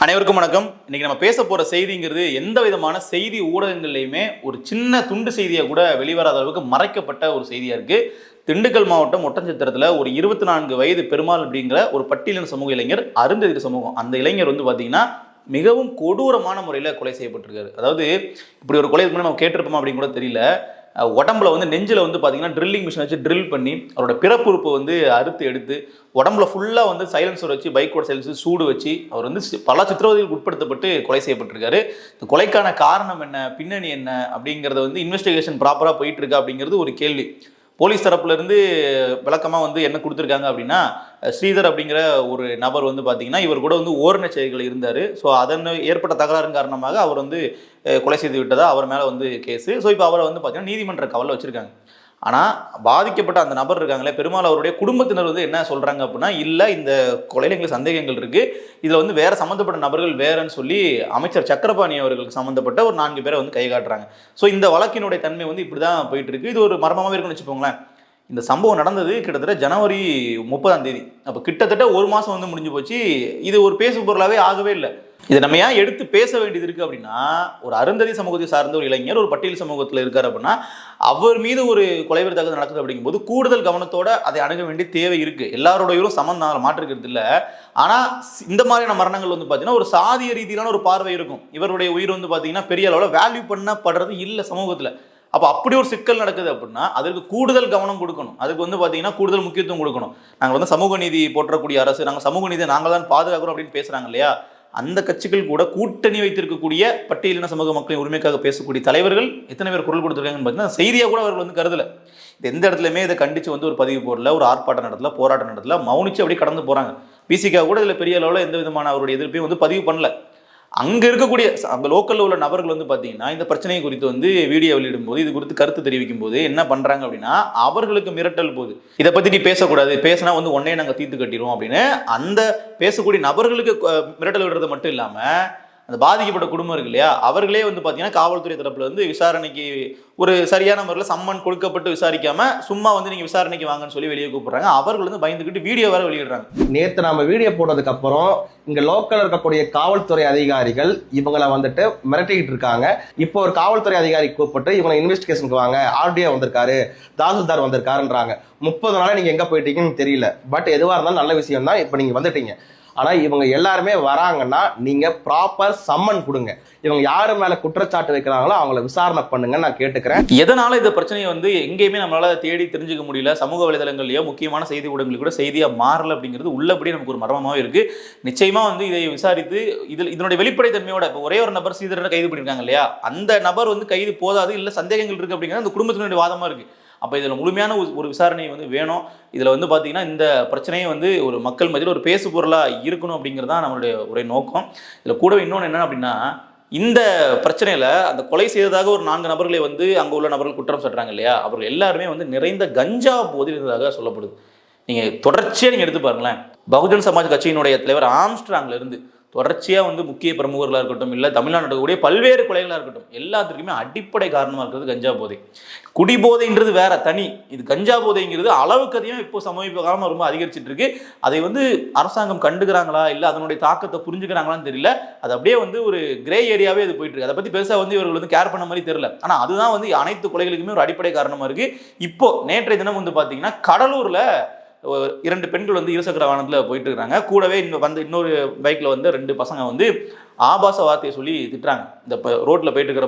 அனைவருக்கும் வணக்கம். இன்னைக்கு நம்ம பேச போற செய்திங்கிறது எந்த விதமான செய்தி ஊடகங்கள்லையுமே ஒரு சின்ன துண்டு செய்தியை கூட வெளிவராத அளவுக்கு மறைக்கப்பட்ட ஒரு செய்தியா இருக்கு. திண்டுக்கல் மாவட்டம் ஒட்டன்சத்திரத்துல ஒரு 24 வயது பெருமாள் அப்படிங்கிற ஒரு பட்டியலின சமூக இளைஞர், அருந்ததி சமூகம், அந்த இளைஞர் வந்து பாத்தீங்கன்னா மிகவும் கொடூரமான முறையில் கொலை செய்யப்பட்டிருக்காரு. அதாவது இப்படி ஒரு கொலை நம்ம கேட்டிருப்போமா அப்படின்னு கூட தெரியல. உடம்புல வந்து நெஞ்சில் வந்து பார்த்தீங்கன்னா ட்ரில்லிங் மிஷின் வச்சு ட்ரில் பண்ணி அவரோட பிறப்புறுப்பை வந்து அறுத்து எடுத்து உடம்புல ஃபுல்லாக வந்து சைலன்சர் வச்சு பைக்கோட சைலன்சர் சூடு வச்சு அவர் வந்து பல சித்திரவதைகளுக்கு உட்படுத்தப்பட்டு கொலை செய்யப்பட்டிருக்காரு. இந்த கொலைக்கான காரணம் என்ன, பின்னணி என்ன அப்படிங்கிறத வந்து இன்வெஸ்டிகேஷன் ப்ராப்பராக போயிட்டு இருக்கா அப்படிங்கிறது ஒரு கேள்வி. போலீஸ் தரப்புல இருந்து விளக்கமாக வந்து என்ன கொடுத்துருக்காங்க அப்படின்னா, ஸ்ரீதர் அப்படிங்கிற ஒரு நபர் வந்து பார்த்தீங்கன்னா இவர் கூட வந்து ஓரண செயல்கள் இருந்தார். ஸோ அதன் ஏற்பட்ட தகராறின் காரணமாக அவர் வந்து கொலை செய்து விட்டதா அவர் மேலே வந்து கேஸு. ஸோ இப்போ அவரை வந்து பார்த்தீங்கன்னா நீதிமன்ற காவலில் வச்சுருக்காங்க. ஆனால் பாதிக்கப்பட்ட அந்த நபர் இருக்காங்களே பெருமாள், அவருடைய குடும்பத்தினர் வந்து என்ன சொல்கிறாங்க அப்படின்னா, இல்லை இந்த கொலையில் எங்களுக்கு சந்தேகங்கள் இருக்குது, இதில் வந்து வேறு சம்மந்தப்பட்ட நபர்கள் வேறுன்னு சொல்லி அமைச்சர் சக்கரபாணி அவர்களுக்கு சம்மந்தப்பட்ட ஒரு 4 பேரை வந்து கை காட்டுறாங்க. ஸோ இந்த வழக்கினுடைய தன்மை வந்து இப்படி தான் போயிட்டு இருக்கு. இது ஒரு மர்மமாகவே இருக்குன்னு வச்சுக்கோங்களேன். இந்த சம்பவம் நடந்தது கிட்டத்தட்ட ஜனவரி 30 அப்போ கிட்டத்தட்ட ஒரு மாதம் வந்து முடிஞ்சு போச்சு. இது ஒரு பேசு பொருளாகவே ஆகவே இல்லை. இதை நம்ம ஏன் எடுத்து பேச வேண்டியது இருக்குது அப்படின்னா, ஒரு அருந்ததி சமூகத்தை சார்ந்த ஒரு இளைஞர் ஒரு பட்டியல் சமூகத்தில் இருக்கார் அப்படின்னா அவர் மீது ஒரு கொலைவெறி தாக்குதல் நடக்குது அப்படிங்கும்போது கூடுதல் கவனத்தோட அதை அணுக வேண்டிய தேவை இருக்குது. எல்லாரோடையும் சமம் மாற்றுக்கிறது இல்லை. ஆனால் இந்த மாதிரியான மரணங்கள் வந்து பார்த்தீங்கன்னா ஒரு சாதிய ரீதியிலான ஒரு பார்வை இருக்கும். இவருடைய உயிர் வந்து பார்த்தீங்கன்னா பெரிய அளவில் வேல்யூ பண்ணப்படுறது இல்லை சமூகத்தில். அப்போ அப்படி ஒரு சிக்கல் நடக்குது அப்படின்னா அதற்கு கூடுதல் கவனம் கொடுக்கணும். அதுக்கு வந்து பார்த்தீங்கன்னா கூடுதல் முக்கியத்துவம் கொடுக்கணும். நாங்கள் வந்து சமூக நீதி போற்றக்கூடிய அரசு, நாங்கள் சமூக நீதியை நாங்கள் தான் பாதுகாக்கிறோம் அப்படின்னு பேசுகிறாங்க இல்லையா, அந்த கட்சிகள் கூட கூட்டணி வைத்திருக்கக்கூடிய பட்டியலின சமூக மக்களின் உரிமைக்காக பேசக்கூடிய தலைவர்கள் எத்தனை பேர் குரல் கொடுத்துருக்காங்கன்னு பார்த்தீங்கன்னா செய்தியாக கூட அவர்கள் வந்து கருதலை. இது எந்த இடத்துலையுமே இதை கண்டித்து வந்து ஒரு பதிவு போடல, ஒரு ஆர்ப்பாட்டம் நடத்தல, போராட்டம் நடத்தல, மௌனிச்சு அப்படி கடந்து போகிறாங்க. பிசிகா கூட இதில் பெரிய அளவில் எந்த விதமான அவருடைய எதிர்ப்பையும் வந்து பதிவு பண்ணல. அங்கே இருக்கக்கூடிய அங்கே லோக்கலில் உள்ள நபர்கள் வந்து பார்த்தீங்கன்னா இந்த பிரச்சனை குறித்து வந்து வீடியோ வெளியிடும் போது, இது குறித்து கருத்து தெரிவிக்கும் போது என்ன பண்ணுறாங்க அப்படின்னா, அவர்களுக்கு மிரட்டல் போகுது. இதை பற்றி நீ பேசக்கூடாது, பேசினா வந்து உடனே நாங்கள் தீர்த்து கட்டிடுவோம் அப்படின்னு அந்த பேசக்கூடிய நபர்களுக்கு மிரட்டல் விடுறது மட்டும் இல்லாமல் அந்த பாதிக்கப்பட்ட குடும்பம் இருக்கு இல்லையா, அவர்களே வந்து பார்த்தீங்கன்னா காவல்துறை தரப்புல வந்து விசாரணைக்கு ஒரு சரியான முறையில் சம்மன் கொடுக்கப்பட்டு விசாரிக்காம சும்மா வந்து நீங்கள் விசாரணைக்கு வாங்கன்னு சொல்லி வெளியே கூப்பிடுறாங்க. அவர்கள் வந்து பயந்துக்கிட்டு வீடியோ வேற வெளியிடுறாங்க. நேற்று நம்ம வீடியோ போட்டதுக்கு அப்புறம் இங்க லோக்கல் இருக்கக்கூடிய காவல்துறை அதிகாரிகள் இவங்களை வந்துட்டு மிரட்டிக்கிட்டு இருக்காங்க. இப்போ ஒரு காவல்துறை அதிகாரி கூப்பிட்டு இவங்களை இன்வெஸ்டிகேஷனுக்கு வாங்க, ஆர்டிஓ வந்திருக்காரு, தாசில்தார் வந்திருக்காருன்றாங்க. 30 நாளா நீங்க எங்க போயிட்டீங்கன்னு தெரியல. பட் எதுவா இருந்தாலும் நல்ல விஷயம் தான், இப்போ நீங்க வந்துட்டீங்க. ஆனா இவங்க எல்லாருமே வராங்கன்னா நீங்க ப்ராப்பர் சம்மன் கொடுங்க. இவங்க யாரு மேல குற்றச்சாட்டு வைக்கிறாங்களோ அவங்கள விசாரணை பண்ணுங்க நான் கேட்டுக்கிறேன். எதனால இந்த பிரச்சனையை வந்து எங்கேயுமே நம்மளால தேடி தெரிஞ்சுக்க முடியல, சமூக வலைதளங்கள்லயோ முக்கியமான செய்தி ஊடகங்கள் கூட செய்தியா மாறல அப்படிங்கிறது உள்ளபடி நமக்கு ஒரு மர்மமாவே இருக்கு. நிச்சயமா வந்து இதை விசாரித்து இதனுடைய வெளிப்படைத்தன்மையோட இப்போ ஒரே ஒரு நபர் ஸ்ரீதரனை கைது பண்ணியிருக்காங்க இல்லையா, அந்த நபர் வந்து கைது போதாது, இல்லை சந்தேகங்கள் இருக்கு அப்படிங்கிறது அந்த குடும்பத்தினுடைய வாதமா இருக்கு. அப்போ இதில் முழுமையான ஒரு விசாரணை வந்து வேணும். இதில் வந்து பார்த்தீங்கன்னா இந்த பிரச்சனையை வந்து ஒரு மக்கள் மத்தியில் ஒரு பேசு பொருளாக இருக்கணும் அப்படிங்கிறது தான் நம்மளுடைய ஒரே நோக்கம். இதில் கூடவே இன்னொன்று என்ன அப்படின்னா, இந்த பிரச்சனையில் அந்த கொலை செய்ததாக ஒரு 4 நபர்களை வந்து அங்கே உள்ள நபர்கள் குற்றம் சாட்டுறாங்க இல்லையா, அவர்கள் எல்லாருமே வந்து நிறைந்த கஞ்சா போதையில் இருந்ததாக சொல்லப்படுது. நீங்கள் தொடர்ச்சியாக நீங்கள் எடுத்து பாருங்களேன், பகுஜன் சமாஜ் கட்சியினுடைய தலைவர் ஆம்ஸ்ட்ராங்ல இருந்து தொடர்ச்சியாக வந்து முக்கிய பிரமுகர்களாக இருக்கட்டும், இல்லை தமிழ்நாடு நடக்கக்கூடிய பல்வேறு கொலைகளாக இருக்கட்டும், எல்லாத்துக்குமே அடிப்படை காரணமாக இருக்கிறது கஞ்சா போதை. குடிபோதைன்றது வேற தனி, இது கஞ்சா போதைங்கிறது அளவுக்கு அதிகம் இப்போ சமீப காலமாக ரொம்ப அதிகரிச்சுட்டு இருக்கு. அதை வந்து அரசாங்கம் கண்டுக்கிறாங்களா, இல்லை அதனுடைய தாக்கத்தை புரிஞ்சுக்கிறாங்களான்னு தெரியல. அது அப்படியே வந்து ஒரு கிரே ஏரியாவே அது போயிட்டு இருக்கு. அதை பற்றி பெருசாக வந்து இவர்கள் வந்து கேர் பண்ண மாதிரி தெரியல. ஆனால் அதுதான் வந்து அனைத்து கொலைகளுக்குமே ஒரு அடிப்படை காரணமாக இருக்கு. இப்போ நேற்றைய தினம் வந்து பார்த்தீங்கன்னா கடலூரில் 2 பெண்கள் வந்து இருசக்கர வாகனத்தில் போயிட்டு இருக்காங்க. கூடவே இன்னொரு பைக்கில் வந்து 2 பசங்க வந்து ஆபாச வார்த்தையை சொல்லி திட்டுறாங்க இந்த ரோட்டில் போயிட்டு இருக்கிற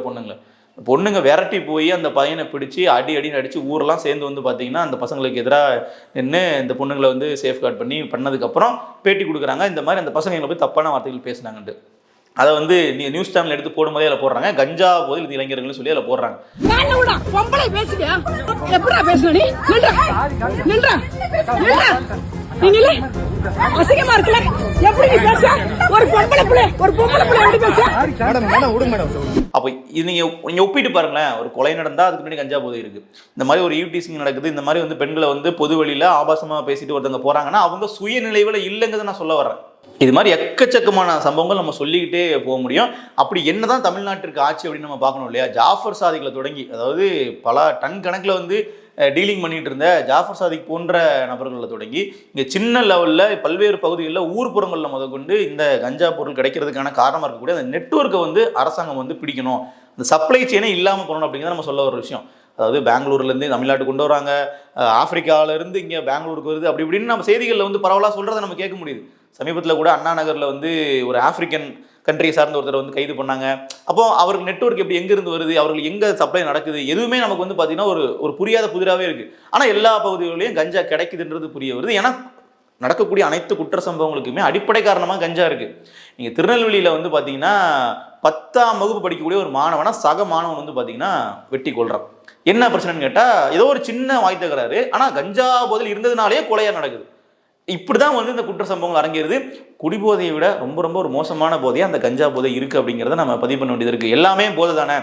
பொண்ணுங்க விரட்டி போய் அந்த பையனை பிடிச்சி அடின்னு அடித்து ஊரெல்லாம் சேர்ந்து வந்து பார்த்தீங்கன்னா அந்த பசங்களுக்கு எதிராக நின்று இந்த பொண்ணுங்களை வந்து சேஃப்கார்ட் பண்ணதுக்கப்புறம் பேட்டி கொடுக்குறாங்க. இந்த மாதிரி அந்த பசங்க எங்களை போய் தப்பான வார்த்தைகள் பேசினாங்கன்ட்டு அதை வந்து நியூஸ் சேனல் எடுத்து போடும்போதே அதில் போடுறாங்க, கஞ்சா போதில் இது இளைஞர்கள் சொல்லி அதில் போடுறாங்க. அப்போ இது நீங்க ஒப்பிட்டு பாருங்களேன், ஒரு கொலை நடந்தா அதுக்கு முன்னாடி கஞ்சா போதை இருக்கு, இந்த மாதிரி ஒரு ஈவ்டீசிங் நடக்குது, இந்த மாதிரி வந்து பெண்களை வந்து பொது வழியில ஆபாசமா பேசிட்டு ஒருத்தவங்க போறாங்கன்னா அவங்க சுயநிலைவுல இல்லைங்கிறத நான் சொல்ல வர்றேன். இது மாதிரி எக்கச்சக்கமான சம்பவங்கள் நம்ம சொல்லிக்கிட்டே போக முடியும். அப்படி என்னதான் தமிழ்நாட்டிற்கு ஆட்சி அப்படின்னு நம்ம பார்க்கணும் இல்லையா, ஜாஃபர் சாதிகளை தொடங்கி, அதாவது பல டன் கணக்கில் வந்து டீலிங் பண்ணிட்டு இருந்த ஜாஃபர் சாதிக் போன்ற நபர்களை தொடங்கி இங்கே சின்ன லெவலில் பல்வேறு பகுதிகளில் ஊர்ப்புறங்களில் முதற்கொண்டு இந்த கஞ்சா பொருள் கிடைக்கிறதுக்கான காரணமாக இருக்கக்கூடிய அந்த நெட்வொர்க்கை வந்து அரசாங்கம் வந்து பிடிக்கணும், இந்த சப்ளை செயினே இல்லாமல் பண்ணணும் அப்படிங்கிறத நம்ம சொல்ல ஒரு விஷயம். அதாவது பெங்களூர்லேருந்து தமிழ்நாட்டுக்கு கொண்டு வராங்க, ஆப்பிரிக்காவிலேருந்து இங்கே பெங்களூருக்கு வருது, அப்படி இப்படின்னு நம்ம செய்திகளில் வந்து பரவலாக சொல்கிறத நம்ம கேட்க முடியுது. சமீபத்தில் கூட அண்ணா நகரில் வந்து ஒரு ஆப்பிரிக்கன் கண்ட்ரி சார்ந்த ஒருத்தர் வந்து கைது பண்ணாங்க. அப்போ அவருக்கு நெட்வொர்க் எப்படி எங்கேருந்து வருது, அவர்களுக்கு எங்கே சப்ளை நடக்குது, எதுவுமே நமக்கு வந்து பார்த்தீங்கன்னா ஒரு புரியாத புதிராகவே இருக்குது. ஆனால் எல்லா பகுதிகளிலையும் கஞ்சா கிடைக்குதுன்றது புரிய வருது. ஏன்னா நடக்கக்கூடிய அனைத்து குற்ற சம்பவங்களுக்குமே அடிப்படை காரணமாக கஞ்சா இருக்குது. நீங்கள் திருநெல்வேலியில் வந்து பார்த்தீங்கன்னா 10ஆம் வகுப்பு படிக்கக்கூடிய ஒரு மாணவனை சக மாணவன் வந்து பார்த்தீங்கன்னா வெட்டி கொள்கிறான். என்ன பிரச்சனைன்னு கேட்டால் ஏதோ ஒரு சின்ன வாய் தகராறு, ஆனால் கஞ்சா போதையில் இருந்ததுனாலே கொலையாக நடக்குது. இப்படி தான் வந்து இந்த குற்ற சம்பவங்கள் அரங்கேறுது. குடிபோதையை விட ரொம்ப ரொம்ப ஒரு மோசமான போதையாக அந்த கஞ்சா போதை இருக்குது அப்படிங்கிறத நம்ம பதிவு பண்ண வேண்டியது இருக்குது. எல்லாமே போதை தானே,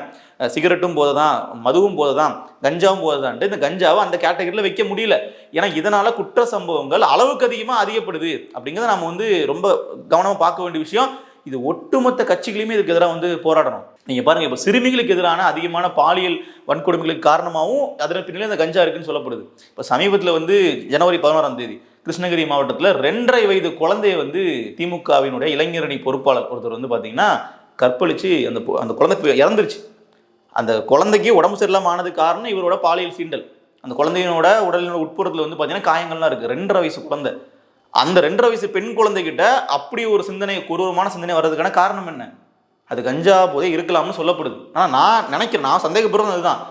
சிகரெட்டும் போதை தான், மதுவும் போதை தான், கஞ்சாவும் போதை தான்ட்டு இந்த கஞ்சாவை அந்த கேட்டகரியில் வைக்க முடியல. ஏன்னா இதனால் குற்ற சம்பவங்கள் அளவுக்கு அதிகமாக அதிகப்படுது அப்படிங்கிறத நம்ம வந்து ரொம்ப கவனமாக பார்க்க வேண்டிய விஷயம். இது ஒட்டுமொத்த கட்சிகளையுமே இதுக்கு எதிராக வந்து போராடணும். நீங்கள் பாருங்கள், இப்போ சிறுமிகளுக்கு எதிரான அதிகமான பாலியல் வன்கொடுமைகளுக்கு காரணமாகவும் அதன் பின்னாலே இந்த கஞ்சா இருக்குன்னு சொல்லப்படுது. இப்போ சமீபத்தில் வந்து ஜனவரி 16ஆம் தேதி கிருஷ்ணகிரி மாவட்டத்தில் 2.5 வயது குழந்தைய வந்து திமுகவினுடைய இளைஞரணி பொறுப்பாளர் ஒருத்தர் வந்து பார்த்தீங்கன்னா கற்பழித்து அந்த குழந்தை இறந்துருச்சு. அந்த குழந்தைக்கு உடம்பு சரியில்லாமல் ஆனது காரணம் இவரோட பாலியல் சீண்டல். அந்த குழந்தையினோட உடலினோட உட்புறத்தில் வந்து பார்த்தீங்கன்னா காயங்கள்லாம் இருக்குது. 2.5 வயசு குழந்தை. அந்த 2.5 வயசு பெண் குழந்தைகிட்ட அப்படி ஒரு சிந்தனை, கொடூரமான சிந்தனை வர்றதுக்கான காரணம் என்ன? அது கஞ்சா போதே இருக்கலாம்னு சொல்லப்படுது. ஆனால் நான் நினைக்கிறேன், நான் சந்தேகப்படுறது அதுதான்.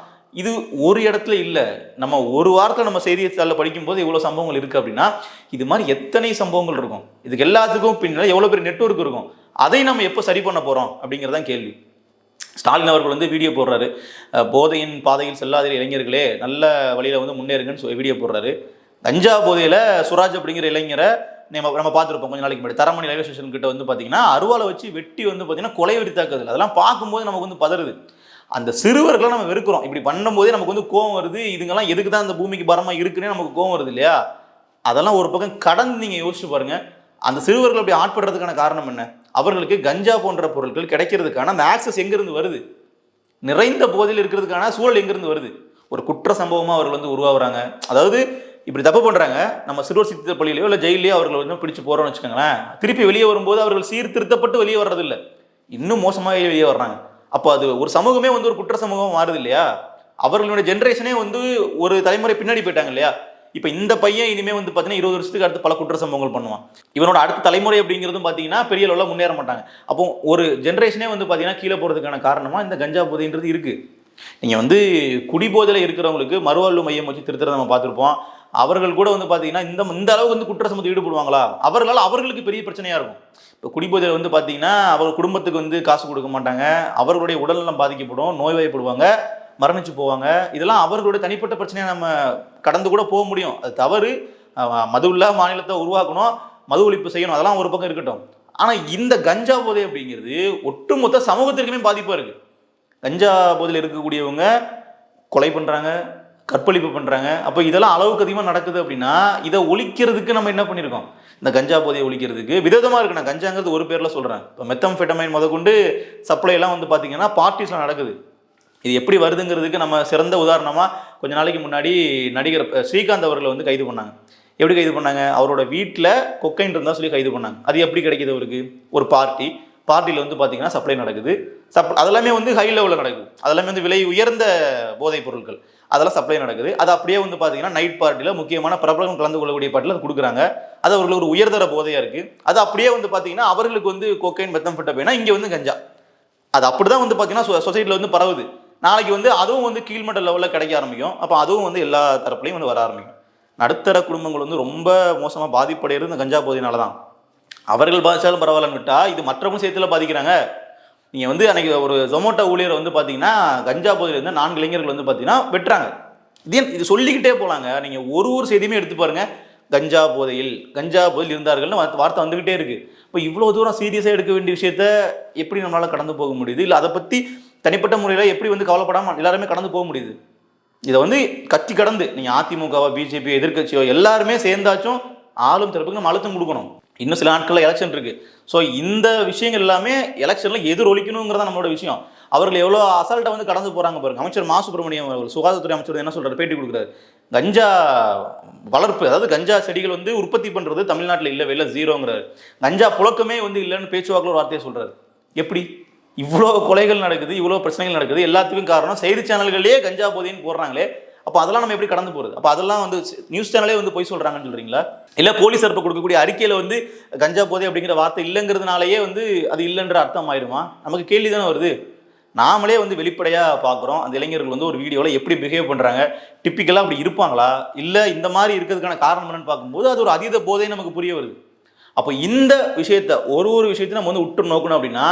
இது ஒரு இடத்துல இல்லை. நம்ம ஒரு வாரத்தில் நம்ம செய்தித்தாளில் படிக்கும்போது இவ்வளோ சம்பவங்கள் இருக்குது அப்படின்னா இது மாதிரி எத்தனை சம்பவங்கள் இருக்கும். இதுக்கு எல்லாத்துக்கும் பின்னால் எவ்வளோ பெரிய நெட்வொர்க் இருக்கும். அதை நம்ம எப்போ சரி பண்ண போகிறோம் அப்படிங்கிறதான் கேள்வி. ஸ்டாலின் அவர்கள் வந்து வீடியோ போடுறாரு, போதையின் பாதையில் செல்லாத இளைஞர்களே நல்ல வழியில் வந்து முன்னேறுங்கன்னு வீடியோ போடுறாரு. கஞ்சா போதையில் சுராஜ் அப்படிங்கிற இளைஞரை நம்ம பார்த்துருப்போம் கொஞ்சம் நாளைக்கு முன்னாடி தரமணி ரயில்வே ஸ்டேஷன் கிட்ட வந்து பார்த்தீங்கன்னா அருவாலை வச்சு வெட்டி வந்து பார்த்தீங்கன்னா கொலை வெறித்தாக்குது. அதெல்லாம் பார்க்கும்போது நமக்கு வந்து பதறுது. அந்த சிறுவர்களை நம்ம வெறுக்கிறோம். இப்படி பண்ணும்போதே நமக்கு வந்து கோவம் வருது. இதுங்கெல்லாம் எதுக்கு தான் அந்த பூமிக்கு பரமாக இருக்குன்னே நமக்கு கோவம் வருது இல்லையா? அதெல்லாம் ஒரு பக்கம் கடந்து நீங்கள் யோசிச்சு பாருங்க. அந்த சிறுவர்கள் அப்படி ஆட்படுறதுக்கான காரணம் என்ன? அவர்களுக்கு கஞ்சா போன்ற பொருட்கள் கிடைக்கிறதுக்கான அந்த ஆக்சஸ் எங்கேருந்து வருது? நிறைந்த போதையில் இருக்கிறதுக்கான சூழல் எங்கேருந்து வருது? ஒரு குற்ற சம்பவமாக அவர்கள் வந்து உருவாகுறாங்க. அதாவது இப்படி தப்பு பண்ணுறாங்க, நம்ம சிறுவர் சீர்திருத்த பள்ளியிலையோ இல்லை ஜெயிலையோ அவர்கள் வந்து பிடிச்சி போகிறோம்னு வச்சுக்கோங்களேன். திருப்பி வெளியே வரும்போது அவர்கள் சீர்திருத்தப்பட்டு வெளியே வர்றதில்லை, இன்னும் மோசமாக வெளியே வர்றாங்க. அப்போ அது ஒரு சமூகமே வந்து ஒரு குற்ற சமூகம் மாறுது இல்லையா? அவர்களுடைய ஜென்ரேஷனே வந்து ஒரு தலைமுறை பின்னாடி போயிட்டாங்க இல்லையா? இப்போ இந்த பையன் இனிமேல் வந்து பார்த்தீங்கன்னா 20 வருஷத்துக்கு அடுத்து பல குற்ற சம்பவங்கள் பண்ணுவான். இவனோட அடுத்த தலைமுறை அப்படிங்கிறதும் பார்த்தீங்கன்னா பெரிய அளவில் முன்னேற மாட்டாங்க. அப்போ ஒரு ஜென்ரேஷனே வந்து பார்த்தீங்கன்னா கீழே போகிறதுக்கான காரணமாக இந்த கஞ்சா போதைன்றது இருக்குது. நீங்கள் வந்து குடிபோதையில் இருக்கிறவங்களுக்கு மறுவாழ்வு மையம் வச்சு திருத்தறதை நம்ம பார்த்துருப்போம். அவர்கள் கூட வந்து பார்த்தீங்கன்னா இந்த அளவுக்கு வந்து குற்ற சம்பவத்தில் ஈடுபடுவாங்களா? அவர்களுக்கு பெரிய பிரச்சனையாக இருக்கும். இப்போ குடிபோதையில் வந்து பார்த்தீங்கன்னா அவர் குடும்பத்துக்கு வந்து காசு கொடுக்க மாட்டாங்க, அவர்களுடைய உடல்நலம் பாதிக்கப்படும், நோய்வாய்ப்படுவாங்க, மரணிச்சு போவாங்க. இதெல்லாம் அவர்களுடைய தனிப்பட்ட பிரச்சனையை நம்ம கடந்து கூட போக முடியும். அது தவறு. மது இல்லா மாநிலத்தை உருவாக்கணும், மது ஒழிப்பு செய்யணும், அதெல்லாம் ஒரு பக்கம் இருக்கட்டும். ஆனால் இந்த கஞ்சா போதை அப்படிங்கிறது ஒட்டுமொத்த சமூகத்திற்குமே பாதிப்பாக இருக்குது. கஞ்சா போதையில் இருக்கக்கூடியவங்க கொலை பண்ணுறாங்க, கற்பழிப்பு பண்ணுறாங்க. அப்போ இதெல்லாம் அளவுக்கு அதிகமாக நடக்குது அப்படின்னா இதை ஒழிக்கிறதுக்கு நம்ம என்ன பண்ணியிருக்கோம்? இந்த கஞ்சா போதையை ஒழிக்கிறதுக்கு விதவிதமாக இருக்குது. நான் கஞ்சாங்கிறது ஒரு பேரில் சொல்கிறேன். இப்போ மெத்தம்ஃபெட்டமைன் முதற்கொண்டு சப்ளைலாம் வந்து பார்த்தீங்கன்னா பார்ட்டிஸ்லாம் நடக்குது. இது எப்படி வருதுங்கிறதுக்கு நம்ம சிறந்த உதாரணமாக கொஞ்ச நாளைக்கு முன்னாடி நடிகர் ஸ்ரீகாந்த் அவர்களை வந்து கைது பண்ணாங்க. எப்படி கைது பண்ணாங்க? அவரோட வீட்டில் கொக்கைன் இருந்தால் சொல்லி கைது பண்ணாங்க. அது எப்படி கிடைக்கிது அவருக்கு? ஒரு பார்ட்டியில் வந்து பார்த்தீங்கன்னா சப்ளை நடக்குது. அதெல்லாமே வந்து ஹை லெவலில் நடக்குது. அதெல்லாமே வந்து விலை உயர்ந்த போதைப் பொருட்கள், அதெல்லாம் சப்ளை நடக்குது. அது அப்படியே வந்து பார்த்தீங்கன்னா நைட் பார்ட்டியில் முக்கியமான பிரபலம் கலந்து கொள்ளக்கூடிய பார்ட்டியில் அது கொடுக்குறாங்க. அது அவர்களுக்கு ஒரு உயர்தர போதையாக இருக்குது. அது அப்படியே வந்து பார்த்தீங்கன்னா அவர்களுக்கு வந்து கொக்கைன் மெத்தம்ஃபெட்டமைன், இங்கே வந்து கஞ்சா. அது அப்படி தான் வந்து பார்த்தீங்கன்னா சொசைட்டியில் வந்து பரவுது. நாளைக்கு வந்து அதுவும் வந்து கீழ்மட்ட லெவலில் கிடைக்க ஆரம்பிக்கும். அப்போ அதுவும் வந்து எல்லா தரப்புலையும் வந்து வர ஆரம்பிக்கும். நடுத்தர குடும்பங்கள் வந்து ரொம்ப மோசமாக பாதிப்படைகிறது இந்த கஞ்சா போதையினால தான். அவர்கள் பாதித்தாலும் பரவாயில்லன்னு விட்டால் இது மற்றவங்களும் சேர்த்துல பாதிக்கிறாங்க. நீங்கள் வந்து அன்றைக்கி ஒரு ஜொமேட்டோ ஊழியர் வந்து பார்த்தீங்கன்னா கஞ்சா போதையில் இருந்து 4 இளைஞர்கள் வந்து பார்த்தீங்கன்னா வெட்டுறாங்க. இது சொல்லிக்கிட்டே போகலாங்க. நீங்கள் ஒரு செய்தியுமே எடுத்து பாருங்கள், கஞ்சா போதையில் இருந்தார்கள்னு வார்த்தை வந்துக்கிட்டே இருக்குது. இப்போ இவ்வளோ தூரம் சீரியஸாக எடுக்க வேண்டிய விஷயத்த எப்படி நம்மளால் கடந்து போக முடியுது? இல்லை அதை பற்றி தனிப்பட்ட முறையில் எப்படி வந்து கவலைப்படாமல் எல்லாருமே கடந்து போக முடியுது? இதை வந்து கட்சி கடந்து நீங்கள் அதிமுகவோ பிஜேபியோ எதிர்கட்சியோ எல்லாருமே சேர்ந்தாச்சும் ஆளும் தரப்புக்கு நம்ம அழுத்தம் கொடுக்கணும். இன்னும் சில நாட்களில் எலெக்ஷன் இருக்கு. ஸோ இந்த விஷயங்கள் எல்லாமே எலெக்ஷன்ல எதிரொலிக்கணுங்கிறதா நம்மளோட விஷயம். அவர்கள் எவ்வளோ அசால்ட்டா வந்து கடந்து போறாங்க பாருங்க. அமைச்சர் மா சுப்பிரமணியம் அவர்கள், சுகாதாரத்துறை அமைச்சர் என்ன சொல்றாரு, பேட்டி கொடுக்குறாரு, கஞ்சா வளர்ப்பு, அதாவது கஞ்சா செடிகள் வந்து உற்பத்தி பண்றது தமிழ்நாட்டில் இல்லவே இல்லை, ஜீரோங்கிறாரு. கஞ்சா புழக்கமே வந்து இல்லைன்னு பேச்சுவாக்கில் ஒரு வார்த்தையை சொல்றாரு. எப்படி இவ்வளோ கொலைகள் நடக்குது, இவ்வளோ பிரச்சனைகள் நடக்குது, எல்லாத்துக்கும் காரணம் செய்தி சேனல்களே கஞ்சா போதைன்னு போடுறாங்களே, அப்போ அதெல்லாம் நம்ம எப்படி கடந்து போகிறது? அப்போ அதெல்லாம் வந்து நியூஸ் சேனலே வந்து போய் சொல்கிறாங்கன்னு சொல்கிறீங்களா? இல்லை போலீஸ் தரப்பு கொடுக்கக்கூடிய அறிக்கையில் வந்து கஞ்சா போதை அப்படிங்கிற வார்த்தை இல்லைங்கிறதுனாலேயே வந்து அது இல்லைன்ற அர்த்தம் ஆயிடுமா? நமக்கு கேள்வி தானே வருது. நாமளே வந்து வெளிப்படையாக பார்க்குறோம் அந்த இளைஞர்கள் வந்து ஒரு வீடியோவில் எப்படி பிஹேவ் பண்ணுறாங்க, டிப்பிக்கலாக அப்படி இருப்பாங்களா, இல்லை இந்த மாதிரி இருக்கிறதுக்கான காரணம் என்னன்னு பார்க்கும்போது அது ஒரு அதீத போதை நமக்கு புரிய வருது. அப்போ இந்த விஷயத்தை ஒரு விஷயத்தையும் நம்ம வந்து உற்று நோக்கணும் அப்படின்னா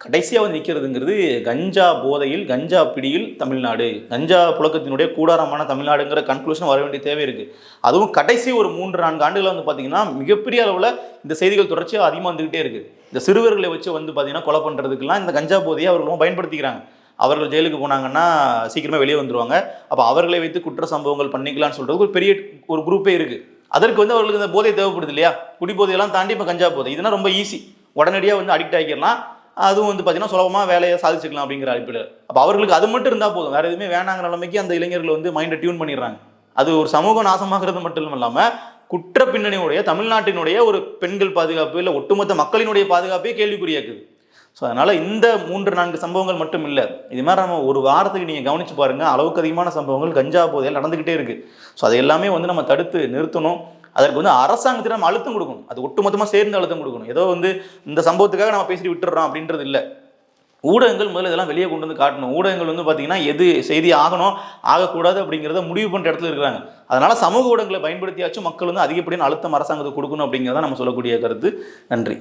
கடைசியாக வந்து நிற்கிறதுங்கிறது கஞ்சா போதையில், கஞ்சா பிடியில் தமிழ்நாடு, கஞ்சா புழக்கத்தினுடைய கூடாரமான தமிழ்நாடுங்கிற கன்க்ளூஷன் வர வேண்டிய தேவை இருக்குது. அதுவும் கடைசி ஒரு 3-4 ஆண்டுகளில் வந்து பார்த்திங்கன்னா மிகப்பெரிய அளவில் இந்த செய்திகள் தொடர்ச்சியாக அதிகமாக வந்துக்கிட்டே இருக்குது. இந்த சிறுவர்களை வச்சு வந்து பார்த்திங்கன்னா கொலை பண்ணுறதுக்கெல்லாம் இந்த கஞ்சா போதையை அவர்களும் பயன்படுத்திக்கிறாங்க. அவர்கள் ஜெயிலுக்கு போனாங்கன்னா சீக்கிரமாக வெளியே வந்துடுவாங்க. அப்போ அவர்களை வைத்து குற்ற சம்பவங்கள் பண்ணிக்கலாம்னு சொல்கிறது ஒரு பெரிய ஒரு குரூப்பே இருக்குது. அதற்கு வந்து அவர்களுக்கு இந்த போதை தேவைப்படுது இல்லையா? குடிபோதையெல்லாம் தாண்டி இப்போ கஞ்சா போதை, இதெல்லாம் ரொம்ப ஈஸி, உடனடியாக வந்து அடிக்ட் ஆகிக்கலாம். அதுவும் வந்து பார்த்தீங்கன்னா சுலபமாக வேலையை சாதிச்சுக்கலாம் அப்படிங்கிற அடிப்படையில். அப்போ அவர்களுக்கு அது மட்டும் இருந்தால் போதும், வேறு எதுவுமே வேணாங்கிற நிலைமைக்கு அந்த இளைஞர்கள் வந்து மைண்டை டியூன் பண்ணிடுறாங்க. அது ஒரு சமூக நாசமாகிறது மட்டும் இல்லாமல் குற்ற பின்னணியுடைய தமிழ்நாட்டினுடைய ஒரு பெண்கள் பாதுகாப்பு, இல்லை ஒட்டுமொத்த மக்களினுடைய பாதுகாப்பே கேள்விக்குறியாக்குது. ஸோ அதனால் இந்த 3-4 சம்பவங்கள் மட்டும் இல்லை, இது மாதிரி நம்ம ஒரு வாரத்துக்கு நீங்கள் கவனித்து பாருங்கள், அளவுக்கு அதிகமான சம்பவங்கள் கஞ்சா போதையில் நடந்துக்கிட்டே இருக்குது. ஸோ அதை எல்லாமே வந்து நம்ம தடுத்து நிறுத்தணும். அதற்கு வந்து அரசாங்கத்தில் நம்ம அழுத்தம் கொடுக்கணும், அது ஒட்டுமொத்தமாக சேர்ந்து அழுத்தம் கொடுக்கணும். ஏதோ வந்து இந்த சம்பவத்துக்காக நம்ம பேசிட்டு விட்டுறோம் அப்படின்றது இல்லை. ஊடகங்கள் முதல்ல இதெல்லாம் வெளியே கொண்டு வந்து காட்டணும். ஊடகங்கள் வந்து பார்த்தீங்கன்னா எது செய்தி ஆகணும் ஆகக்கூடாது அப்படிங்கிறத முடிவு பண்ணுற இடத்துல இருக்கிறாங்க. அதனால் சமூக ஊடகங்களை பயன்படுத்தியாச்சும் மக்கள் வந்து அதிகப்படியான அழுத்தம் அரசாங்கத்துக்கு கொடுக்கணும் அப்படிங்கிறத நம்ம சொல்லக்கூடிய கருத்து. நன்றி.